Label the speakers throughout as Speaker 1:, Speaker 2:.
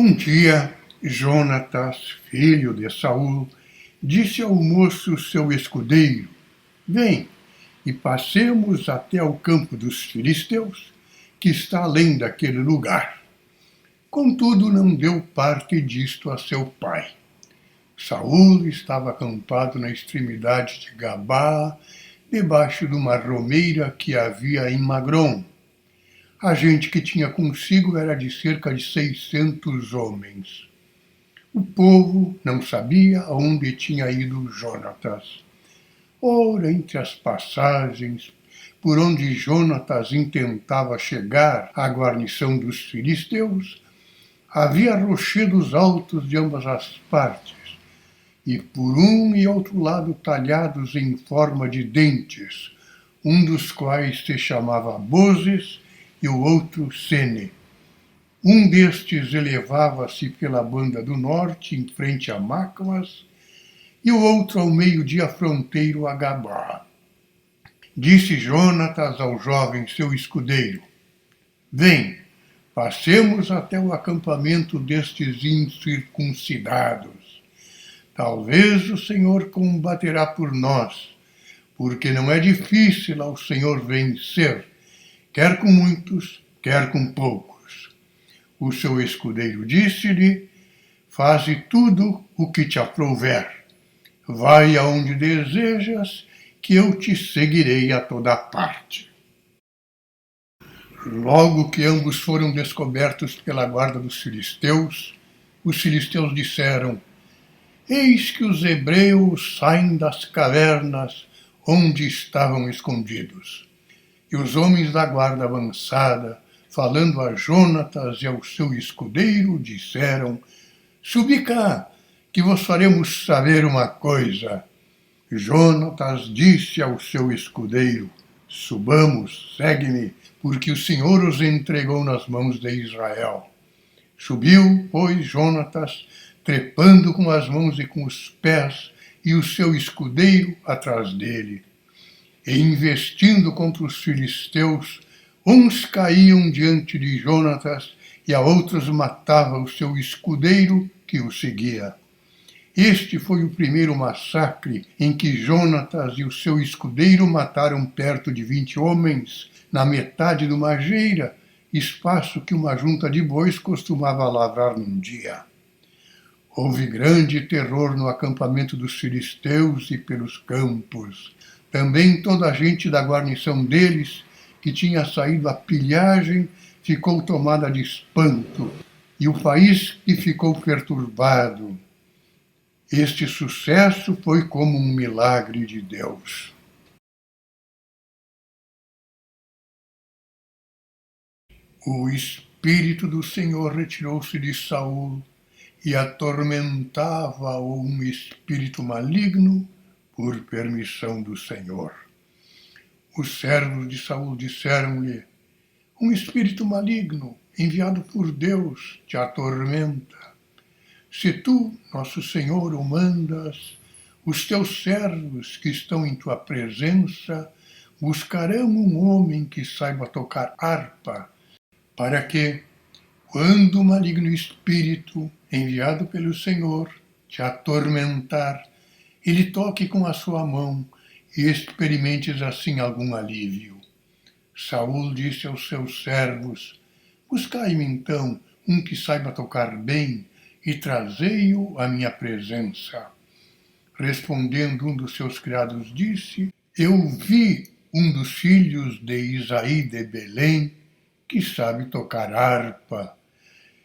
Speaker 1: Um dia, Jonatas, filho de Saul, disse ao moço seu escudeiro: Vem e passemos até ao campo dos filisteus, que está além daquele lugar. Contudo, não deu parte disto a seu pai. Saul estava acampado na extremidade de Gabá, debaixo de uma romeira que havia em Magrom. A gente que tinha consigo era de cerca de 600 homens. O povo não sabia aonde tinha ido Jonatas. Ora, entre as passagens por onde Jonatas intentava chegar à guarnição dos filisteus, havia rochedos altos de ambas as partes, e por um e outro lado talhados em forma de dentes, um dos quais se chamava Bozes e o outro Sene. Um destes elevava-se pela banda do norte, em frente a Macmas, e o outro ao meio-dia fronteiro a Gabá. Disse Jonatas ao jovem seu escudeiro: Vem, passemos até o acampamento destes incircuncidados. Talvez o Senhor combaterá por nós, porque não é difícil ao Senhor vencer, quer com muitos, quer com poucos. O seu escudeiro disse-lhe: Faze tudo o que te aprouver. Vai aonde desejas, que eu te seguirei a toda parte. Logo que ambos foram descobertos pela guarda dos filisteus, os filisteus disseram: Eis que os hebreus saem das cavernas onde estavam escondidos. E os homens da guarda avançada, falando a Jonatas e ao seu escudeiro, disseram: Subi cá, que vos faremos saber uma coisa. Jonatas disse ao seu escudeiro: Subamos, segue-me, porque o Senhor os entregou nas mãos de Israel. Subiu, pois, Jonatas, trepando com as mãos e com os pés, e o seu escudeiro atrás dele. E investindo contra os filisteus, uns caíam diante de Jonatas, e a outros matava o seu escudeiro que o seguia. Este foi o primeiro massacre em que Jonatas e o seu escudeiro mataram perto de 20 homens, na metade de uma geira, espaço que uma junta de bois costumava lavrar num dia. Houve grande terror no acampamento dos filisteus e pelos campos. Também toda a gente da guarnição deles, que tinha saído à pilhagem, ficou tomada de espanto, e o país que ficou perturbado. Este sucesso foi como um milagre de Deus. O Espírito do Senhor retirou-se de Saul e atormentava-o um espírito maligno por permissão do Senhor. Os servos de Saul disseram-lhe: Um espírito maligno, enviado por Deus, te atormenta. Se tu, nosso Senhor, o mandas, os teus servos que estão em tua presença buscarão um homem que saiba tocar harpa, para que, quando o maligno espírito, enviado pelo Senhor, te atormentar, ele toque com a sua mão e experimentes assim algum alívio. Saul disse aos seus servos: Buscai-me então um que saiba tocar bem e trazei-o à minha presença. Respondendo um dos seus criados disse: Eu vi um dos filhos de Isaí de Belém que sabe tocar harpa.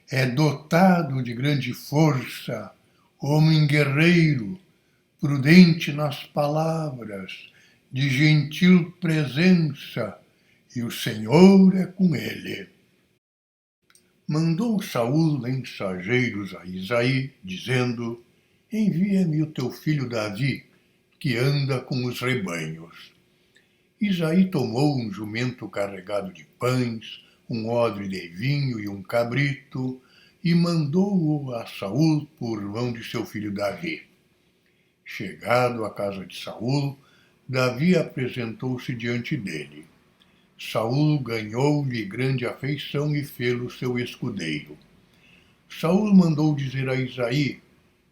Speaker 1: É dotado de grande força, homem guerreiro, prudente nas palavras, de gentil presença, e o Senhor é com ele. Mandou Saul mensageiros a Isaí, dizendo: Envia-me o teu filho Davi, que anda com os rebanhos. Isaí tomou um jumento carregado de pães, um odre de vinho e um cabrito, e mandou-o a Saul por mão de seu filho Davi. Chegado à casa de Saul, Davi apresentou-se diante dele. Saul ganhou-lhe grande afeição e fê-lo seu escudeiro. Saul mandou dizer a Isaí: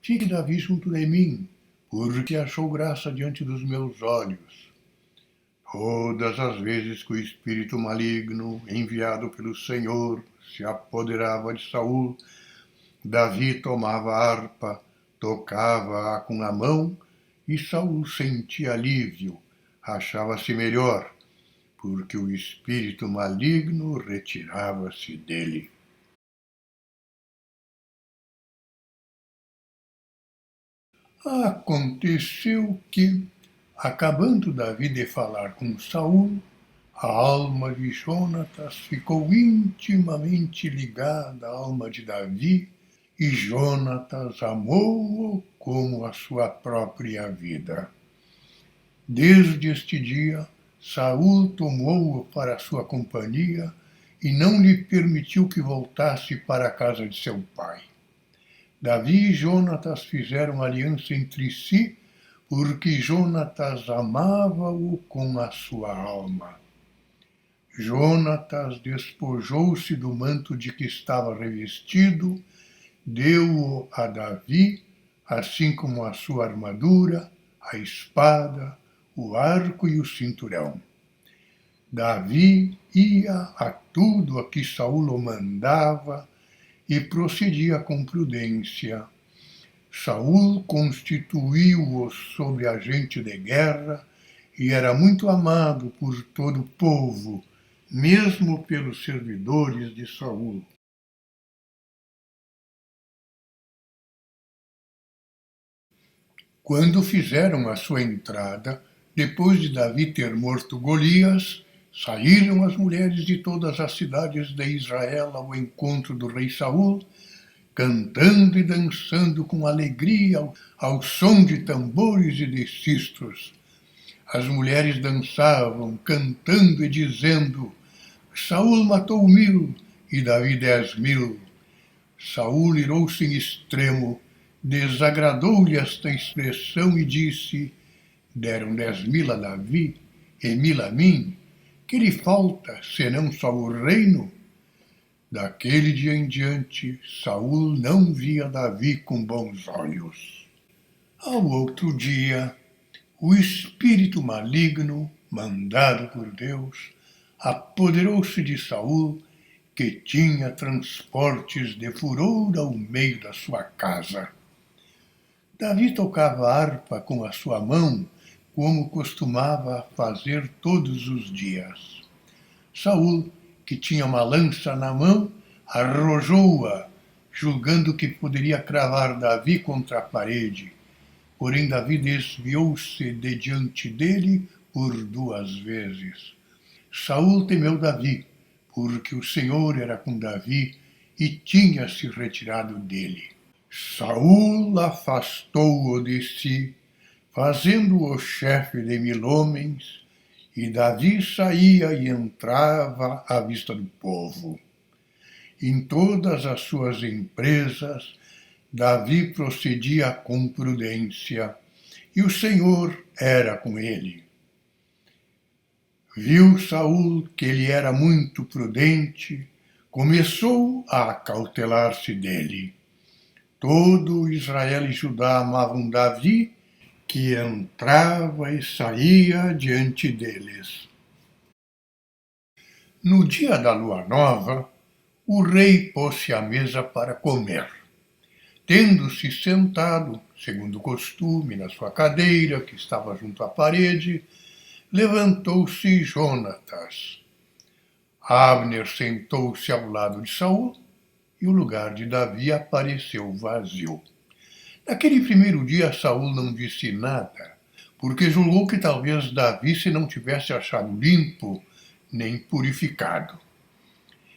Speaker 1: fique Davi junto de mim, porque achou graça diante dos meus olhos. Todas as vezes que o espírito maligno, enviado pelo Senhor, se apoderava de Saul, Davi tomava a harpa, tocava-a com a mão, e Saul sentia alívio, achava-se melhor, porque o espírito maligno retirava-se dele. Aconteceu que, acabando Davi de falar com Saul, a alma de Jonatas ficou intimamente ligada à alma de Davi, e Jonatas amou-o como a sua própria vida. Desde este dia, Saul tomou-o para sua companhia e não lhe permitiu que voltasse para a casa de seu pai. Davi e Jonatas fizeram aliança entre si, porque Jonatas amava-o com a sua alma. Jonatas despojou-se do manto de que estava revestido, deu-o a Davi, assim como a sua armadura, a espada, o arco e o cinturão. Davi ia a tudo a que Saul o mandava e procedia com prudência. Saul constituiu-o sobre agente de guerra e era muito amado por todo o povo, mesmo pelos servidores de Saul. Quando fizeram a sua entrada, depois de Davi ter morto Golias, saíram as mulheres de todas as cidades de Israel ao encontro do rei Saul, cantando e dançando com alegria ao som de tambores e de sistros. As mulheres dançavam, cantando e dizendo: Saul matou 1000 e Davi 10.000. Saul irou-se em extremo, desagradou-lhe esta expressão e disse: deram 10.000 a Davi e 1.000 a mim, que lhe falta, senão só o reino? Daquele dia em diante, Saul não via Davi com bons olhos. Ao outro dia, o espírito maligno, mandado por Deus, apoderou-se de Saul, que tinha transportes de furor ao meio da sua casa. Davi tocava a harpa com a sua mão, como costumava fazer todos os dias. Saul, que tinha uma lança na mão, arrojou-a, julgando que poderia cravar Davi contra a parede. Porém, Davi desviou-se de diante dele por 2 vezes. Saul temeu Davi, porque o Senhor era com Davi e tinha se retirado dele. Saul afastou-o de si, fazendo-o chefe de 1000 homens, e Davi saía e entrava à vista do povo. Em todas as suas empresas, Davi procedia com prudência, e o Senhor era com ele. Viu Saul que ele era muito prudente, começou a acautelar-se dele. Todo Israel e Judá amavam Davi, que entrava e saía diante deles. No dia da lua nova, o rei pôs-se à mesa para comer. Tendo-se sentado, segundo o costume, na sua cadeira, que estava junto à parede, levantou-se Jonatas. Abner sentou-se ao lado de Saul, e o lugar de Davi apareceu vazio. Naquele primeiro dia, Saul não disse nada, porque julgou que talvez Davi se não tivesse achado limpo nem purificado.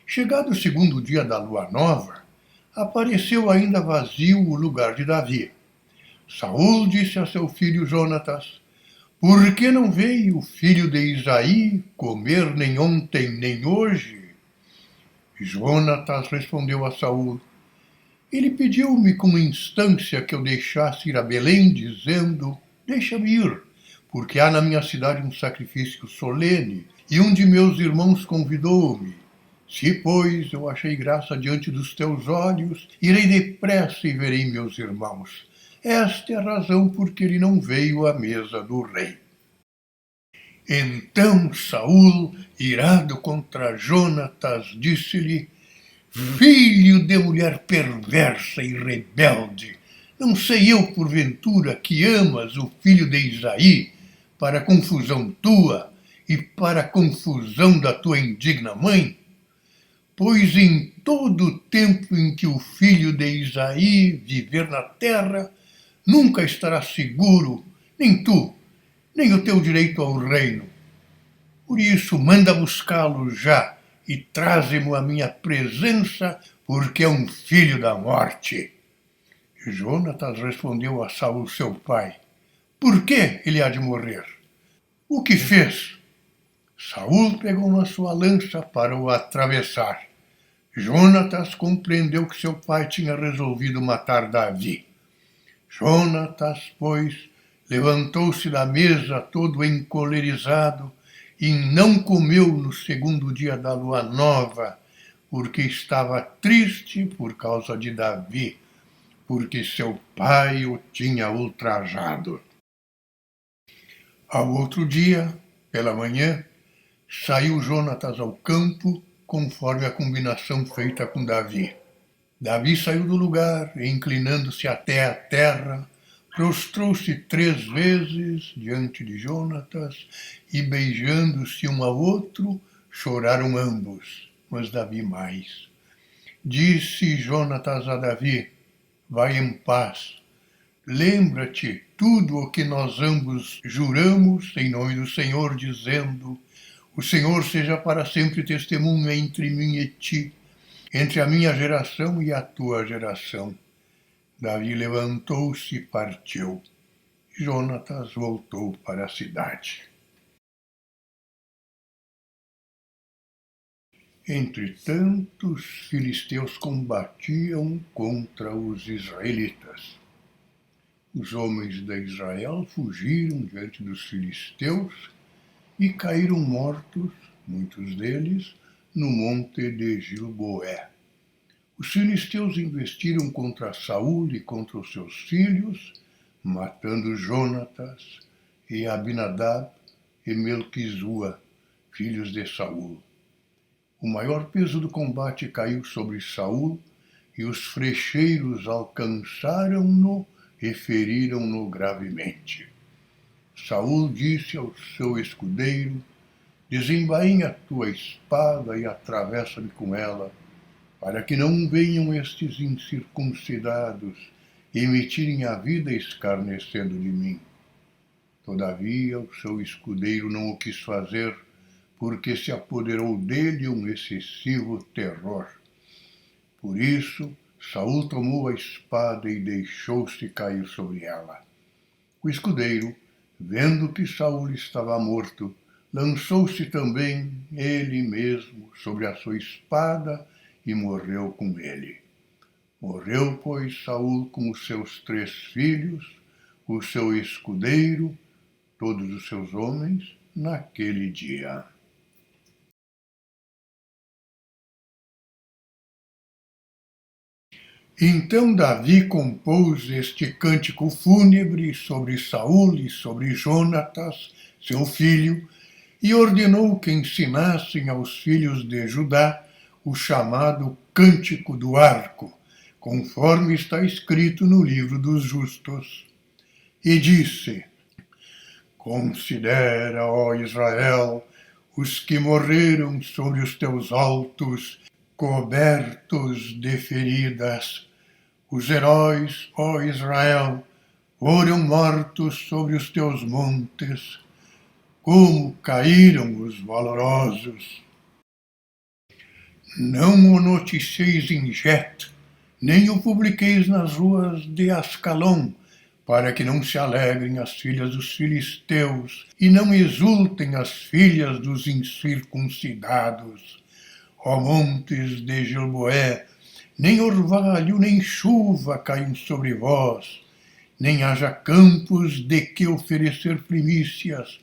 Speaker 1: Chegado o segundo dia da lua nova, apareceu ainda vazio o lugar de Davi. Saul disse a seu filho Jonatas: por que não veio o filho de Isaí comer nem ontem nem hoje? Jonatas respondeu a Saul: ele pediu-me com instância que eu deixasse ir a Belém, dizendo: deixa-me ir, porque há na minha cidade um sacrifício solene, e um de meus irmãos convidou-me. Se, pois, eu achei graça diante dos teus olhos, irei depressa e verei meus irmãos. Esta é a razão por que ele não veio à mesa do rei. Então Saul, irado contra Jonatas, disse-lhe: Filho de mulher perversa e rebelde, não sei eu, porventura, que amas o filho de Isaí, para confusão tua e para confusão da tua indigna mãe? Pois em todo o tempo em que o filho de Isaí viver na terra, nunca estará seguro, nem tu, nem o teu direito ao reino. Por isso, manda buscá-lo já e traze-mo à minha presença, porque é um filho da morte. E Jonatas respondeu a Saul, seu pai: Por que ele há de morrer? O que fez? Saul pegou na sua lança para o atravessar. Jonatas compreendeu que seu pai tinha resolvido matar Davi. Jonatas, pois, levantou-se da mesa todo encolerizado e não comeu no segundo dia da lua nova, porque estava triste por causa de Davi, porque seu pai o tinha ultrajado. Ao outro dia, pela manhã, saiu Jonatas ao campo, conforme a combinação feita com Davi. Davi saiu do lugar e, inclinando-se até a terra, prostrou-se 3 vezes diante de Jonatas e, beijando-se um ao outro, choraram ambos, mas Davi mais. Disse Jonatas a Davi: Vai em paz. Lembra-te tudo o que nós ambos juramos em nome do Senhor, dizendo: O Senhor seja para sempre testemunha entre mim e ti, entre a minha geração e a tua geração. Davi levantou-se e partiu. Jonatas voltou para a cidade. Entretanto, os filisteus combatiam contra os israelitas. Os homens de Israel fugiram diante dos filisteus e caíram mortos, muitos deles, no monte de Gilboé. Os filisteus investiram contra Saul e contra os seus filhos, matando Jonatas e Abinadab e Melquisua, filhos de Saul. O maior peso do combate caiu sobre Saul, e os flecheiros alcançaram-no e feriram-no gravemente. Saul disse ao seu escudeiro: Desembainha a tua espada e atravessa-me com ela, para que não venham estes incircuncidados e me tirem a vida escarnecendo de mim. Todavia o seu escudeiro não o quis fazer, porque se apoderou dele um excessivo terror. Por isso, Saul tomou a espada e deixou-se cair sobre ela. O escudeiro, vendo que Saul estava morto, lançou-se também ele mesmo sobre a sua espada e morreu com ele. Morreu, pois, Saul com os seus 3 filhos, o seu escudeiro, todos os seus homens, naquele dia. Então Davi compôs este cântico fúnebre sobre Saul e sobre Jonatas, seu filho, e ordenou que ensinassem aos filhos de Judá o chamado Cântico do Arco, conforme está escrito no livro dos justos. E disse: Considera, ó Israel, os que morreram sobre os teus altos, cobertos de feridas. Os heróis, ó Israel, foram mortos sobre os teus montes. Como caíram os valorosos! Não o noticieis em Jet, nem o publiqueis nas ruas de Ascalon, para que não se alegrem as filhas dos filisteus e não exultem as filhas dos incircuncidados. Ó montes de Gilboé, nem orvalho nem chuva caiam sobre vós, nem haja campos de que oferecer primícias,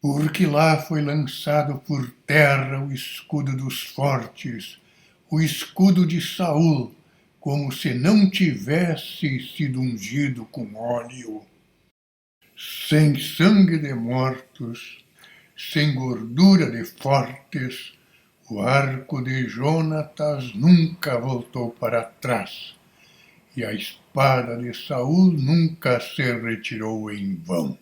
Speaker 1: porque lá foi lançado por terra o escudo dos fortes, o escudo de Saul, como se não tivesse sido ungido com óleo. Sem sangue de mortos, sem gordura de fortes, o arco de Jonatas nunca voltou para trás, e a espada de Saul nunca se retirou em vão.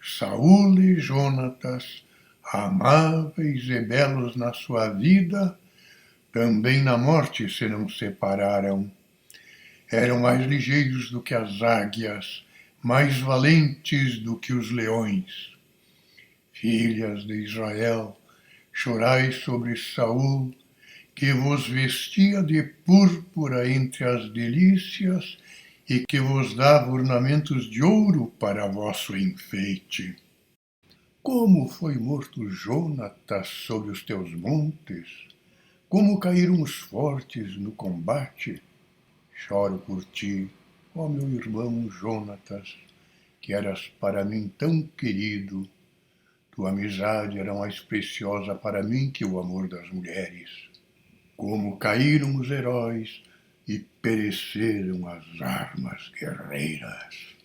Speaker 1: Saul e Jonatas, amáveis e belos na sua vida, também na morte se não separaram. Eram mais ligeiros do que as águias, mais valentes do que os leões. Filhas de Israel, chorai sobre Saul, que vos vestia de púrpura entre as delícias e que vos dava ornamentos de ouro para vosso enfeite. Como foi morto Jonatas sobre os teus montes? Como caíram os fortes no combate? Choro por ti, ó meu irmão Jonatas, que eras para mim tão querido. Tua amizade era mais preciosa para mim que o amor das mulheres. Como caíram os heróis e pereceram as armas guerreiras.